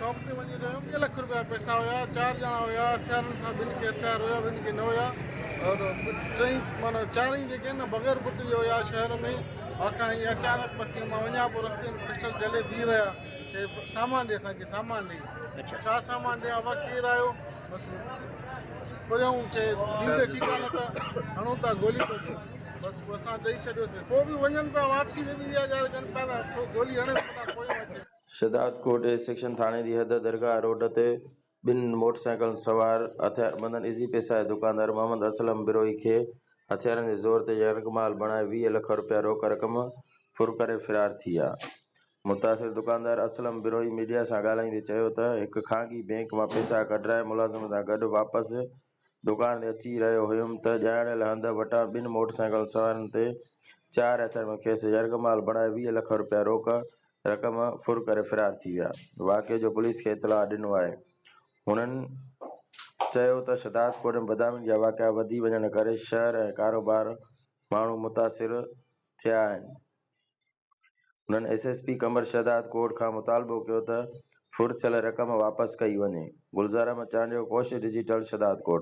Shop ते वञी रहियो हुयुमि, 2 लख रुपया पैसा हुया, 4 ॼणा हुया, हथियारनि सां, ॿिनि खे हथियार हुया, ॿिनि खे न हुया, और टई माना 4 जेके आहिनि न बग़ैर बुट जो हुया शहर में। वाक़ई ईअं अचानक बस मां वञा पोइ रस्ते में पिस्टल जले बीह रहिया, चए सामान ॾे असांखे, सामान ॾे। छा सामान ॾियां, वा केरु आयो, बसि फुरियऊं, चए ॾींदे ठीकु आहे, न त हणूं था, गोली थो ॾे। बसि पोइ असां ॾेई छॾियोसीं, पोइ बि वञनि पिया, वापसी ते बि इहा ॻाल्हि कनि पिया था, पोइ गोली हणे थो पोइ अचे। शहदादकोट सेक्शन थाने की हद दरगाह रोड ते 2 मोटरसाइकिल सवार हथियारबंद इज़ी पैसा दुकानदार मोहम्मद असलम बिरोही के हथियारनि के ज़ोर ते यरगमाल बणाए 20 लाख रुपया रोक रक़म फुर करे फ़रार थी विया। मुतासिर दुकानदार असलम बिरोही मीडिया से ॻाल्हाईंदे चयो त हिकु ख़ानगी बैंक मां पैसा कढाए मुलाज़िम सां गॾु वापसि दुकान ते अची रहियो हुयुमि त ॼाणियल हंध वटां 2 मोटरसाइकिल सवारनि ते 4 हथियार खेसि यरगमाल बणाए 20 लाख रुपया रोक रक़म फुर करे फ़रार थी विया। वाक़े जो पुलिस खे इतलाह ॾिनो आहे। हुननि चयो त शहदादकोट में बदनामी जा वाक़िआ वधी वञण करे शहर ऐं कारोबार माण्हू मुतासिर थिया आहिनि। हुननि एसएसपी कमर शहदादकोट खां मुतालबो कयो त फुर थियल रक़म वापसि कई वञे। गुलज़ार अहमद चांडियो, कोशिश डिजिटल, शहदादकोट।